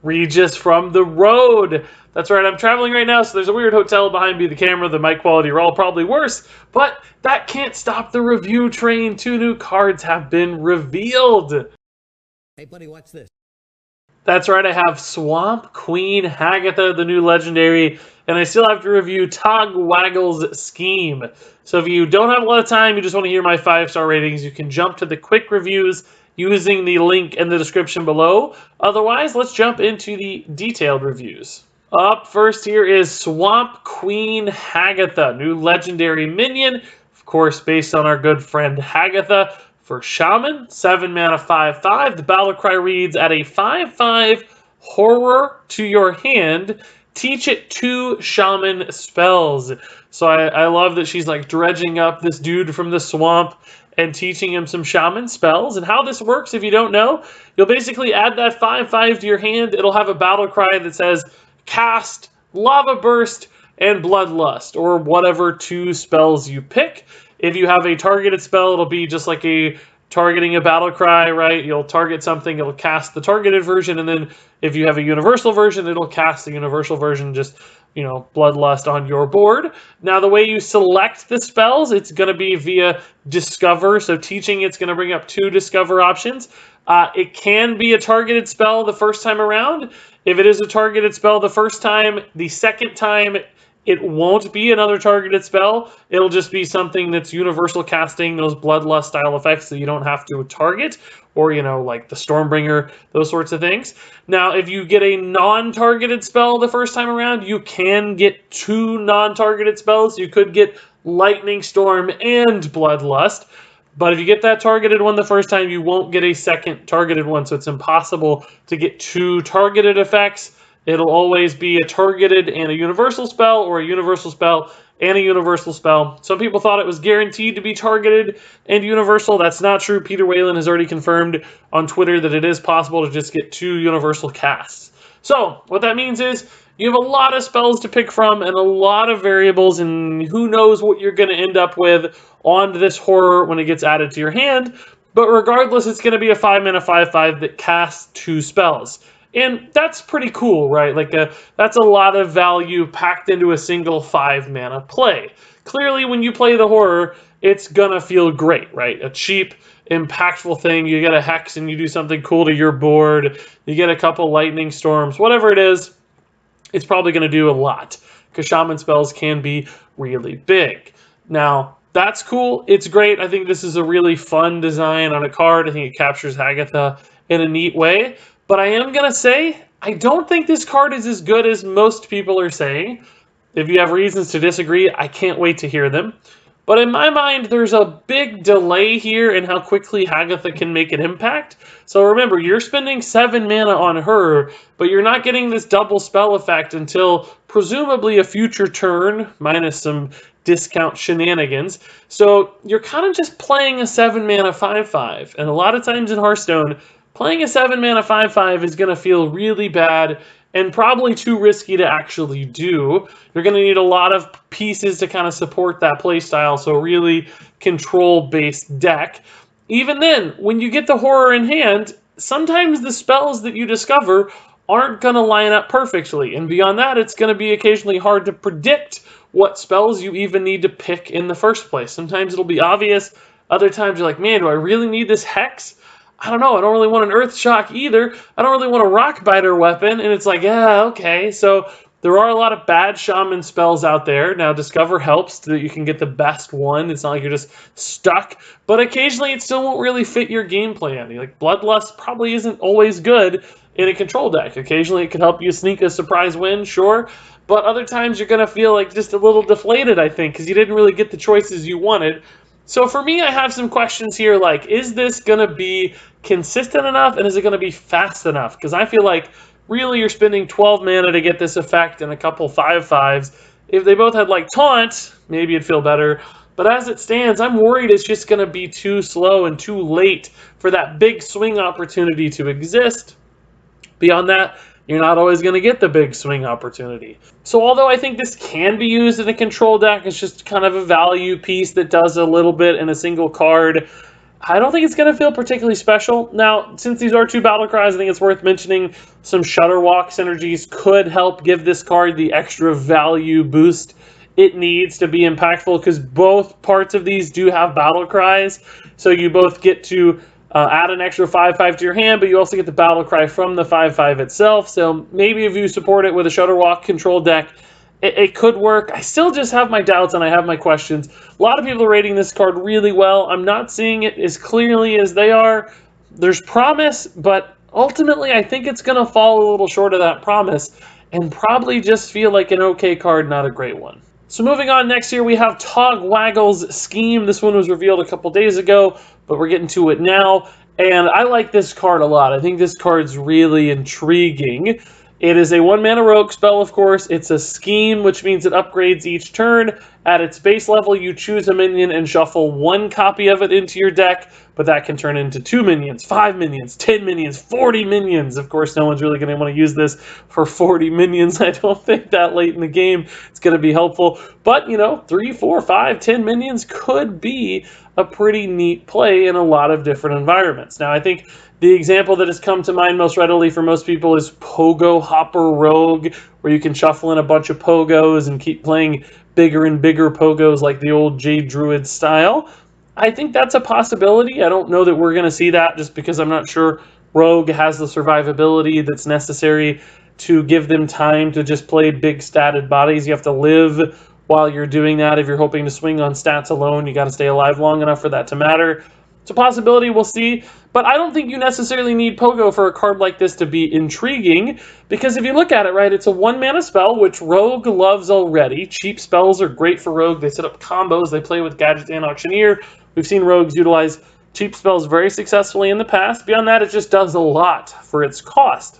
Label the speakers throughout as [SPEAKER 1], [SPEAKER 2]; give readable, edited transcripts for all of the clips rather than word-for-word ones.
[SPEAKER 1] Regis from the road. That's right, I'm traveling right now, so there's a weird hotel behind me, the camera, the mic quality are all probably worse, but that can't stop the review train. 2 new cards have been revealed.
[SPEAKER 2] Hey buddy, watch this.
[SPEAKER 1] That's right, I have Queen Hagatha, the new legendary, and I still have to review Waggles Scheme. So if you don't have a lot of time, you just want to hear my 5-star ratings, you can jump to the quick reviews using the link in the description below. Otherwise, let's jump into the detailed reviews. Up first here is Queen Hagatha, new legendary minion, of course based on our good friend Hagatha. For Shaman, 7 mana 5/5. The battle cry reads, add a 5/5 horror to your hand. Teach it 2 Shaman spells. So I love that she's like dredging up this dude from the swamp and teaching him some Shaman spells. And how this works, if you don't know, you'll basically add that 5/5 to your hand. It'll have a battle cry that says cast, Lava Burst, and Bloodlust, or whatever 2 spells you pick. If you have a targeted spell, it'll be just like targeting a battle cry, right? You'll target something, it'll cast the targeted version, and then if you have a universal version, it'll cast the universal version, just, Bloodlust on your board. Now, the way you select the spells, it's going to be via Discover. So teaching, it's going to bring up 2 Discover options. It can be a targeted spell the first time around. If it is a targeted spell the first time, the second time, it won't be another targeted spell. It'll just be something that's universal casting those Bloodlust style effects that you don't have to target, or, like the Stormbringer, those sorts of things. Now, if you get a non-targeted spell the first time around, you can get 2 non-targeted spells. You could get Lightning Storm and Bloodlust. But if you get that targeted one the first time, you won't get a second targeted one. So it's impossible to get 2 targeted effects. It'll always be a targeted and a universal spell, or a universal spell and a universal spell. Some people thought it was guaranteed to be targeted and universal. That's not true. Peter Whalen has already confirmed on Twitter that it is possible to just get 2 universal casts. So what that means is you have a lot of spells to pick from and a lot of variables, and who knows what you're going to end up with on this horror when it gets added to your hand. But regardless, it's going to be a 5 mana 5/5 that casts 2 spells. And that's pretty cool, right? That's a lot of value packed into a single 5 mana play. Clearly, when you play the horror, it's gonna feel great, right? A cheap, impactful thing. You get a hex and you do something cool to your board. You get a couple lightning storms, whatever it is, it's probably gonna do a lot, because shaman spells can be really big. Now, that's cool. It's great. I think this is a really fun design on a card. I think it captures Hagatha in a neat way. But I am going to say, I don't think this card is as good as most people are saying. If you have reasons to disagree, I can't wait to hear them. But in my mind, there's a big delay here in how quickly Hagatha can make an impact. So remember, you're spending 7 mana on her, but you're not getting this double spell effect until presumably a future turn, minus some discount shenanigans. So you're kind of just playing a 7 mana 5/5. And a lot of times in Hearthstone, playing a 7 mana 5/5 is going to feel really bad and probably too risky to actually do. You're going to need a lot of pieces to kind of support that playstyle, so really control-based deck. Even then, when you get the horror in hand, sometimes the spells that you discover aren't going to line up perfectly. And beyond that, it's going to be occasionally hard to predict what spells you even need to pick in the first place. Sometimes it'll be obvious. Other times you're like, man, do I really need this hex? I don't know, I don't really want an Earth Shock either. I don't really want a Rock Biter weapon. And it's like, yeah, okay. So there are a lot of bad shaman spells out there. Now, Discover helps so that you can get the best one. It's not like you're just stuck. But occasionally it still won't really fit your game plan. Like, Bloodlust probably isn't always good in a control deck. Occasionally it can help you sneak a surprise win, sure. But other times you're going to feel like just a little deflated, I think, because you didn't really get the choices you wanted. So for me, I have some questions here, like, is this going to be consistent enough, and is it going to be fast enough? Because I feel like, really, you're spending 12 mana to get this effect and a couple 5/5s. If they both had, like, Taunt, maybe it'd feel better. But as it stands, I'm worried it's just going to be too slow and too late for that big swing opportunity to exist. Beyond that, you're not always going to get the big swing opportunity. So although I think this can be used in a control deck, it's just kind of a value piece that does a little bit in a single card. I don't think it's going to feel particularly special. Now, since these are two battle cries, I think it's worth mentioning some Shutterwalk synergies could help give this card the extra value boost it needs to be impactful, because both parts of these do have battle cries. So you both get to add an extra 5/5 to your hand, but you also get the battle cry from the 5/5 itself. So maybe if you support it with a Shutterwalk control deck, it could work. I still just have my doubts and I have my questions. A lot of people are rating this card really well. I'm not seeing it as clearly as they are. There's promise, but ultimately I think it's going to fall a little short of that promise and probably just feel like an okay card, not a great one. So moving on, next here we have Togwaggle's Scheme. This one was revealed a couple days ago, but we're getting to it now. And I like this card a lot. I think this card's really intriguing. It is a 1-mana rogue spell, of course. It's a scheme, which means it upgrades each turn. At its base level, you choose a minion and shuffle 1 copy of it into your deck, but that can turn into 2 minions, 5 minions, 10 minions, 40 minions. Of course, no one's really going to want to use this for 40 minions. I don't think that late in the game it's going to be helpful. But, 3, 4, 5, 10 minions could be a pretty neat play in a lot of different environments. Now, I think the example that has come to mind most readily for most people is Pogo Hopper Rogue, where you can shuffle in a bunch of Pogos and keep playing bigger and bigger Pogos like the old Jade Druid style. I think that's a possibility. I don't know that we're going to see that, just because I'm not sure Rogue has the survivability that's necessary to give them time to just play big statted bodies. You have to live while you're doing that. If you're hoping to swing on stats alone, you got to stay alive long enough for that to matter. It's a possibility, we'll see. But I don't think you necessarily need Pogo for a card like this to be intriguing, because if you look at it, right, it's a 1-mana spell, which Rogue loves already. Cheap spells are great for Rogue. They set up combos. They play with Gadget and Auctioneer. We've seen Rogues utilize cheap spells very successfully in the past. Beyond that, it just does a lot for its cost.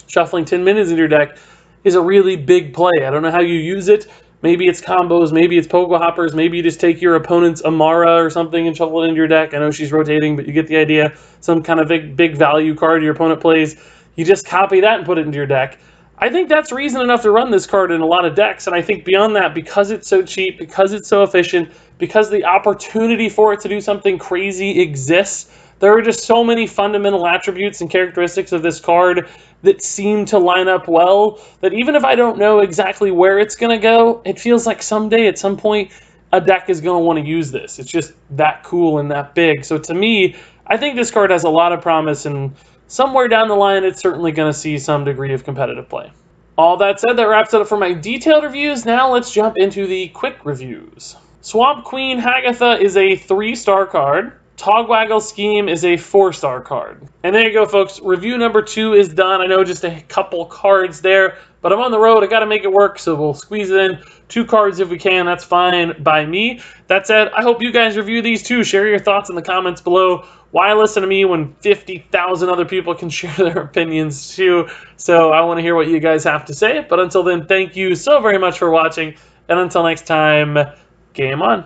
[SPEAKER 1] Shuffling 10 minions into your deck is a really big play. I don't know how you use it. Maybe it's combos, maybe it's Pogo Hoppers, maybe you just take your opponent's Amara or something and shuffle it into your deck. I know she's rotating, but you get the idea. Some kind of big value card your opponent plays. You just copy that and put it into your deck. I think that's reason enough to run this card in a lot of decks, and I think beyond that, because it's so cheap, because it's so efficient, because the opportunity for it to do something crazy exists, there are just so many fundamental attributes and characteristics of this card that seem to line up well, that even if I don't know exactly where it's going to go, it feels like someday at some point a deck is going to want to use this. It's just that cool and that big. So to me, I think this card has a lot of promise, and somewhere down the line it's certainly going to see some degree of competitive play. All that said, that wraps it up for my detailed reviews. Now let's jump into the quick reviews. Swampqueen Hagatha is a 3-star card. Togwaggle Scheme is a 4-star card. And there you go, folks. Review number 2 is done. I know just a couple cards there, but I'm on the road. I got to make it work, so we'll squeeze it in. 2 cards if we can. That's fine by me. That said, I hope you guys review these too. Share your thoughts in the comments below. Why listen to me when 50,000 other people can share their opinions too? So I want to hear what you guys have to say. But until then, thank you so very much for watching. And until next time, game on.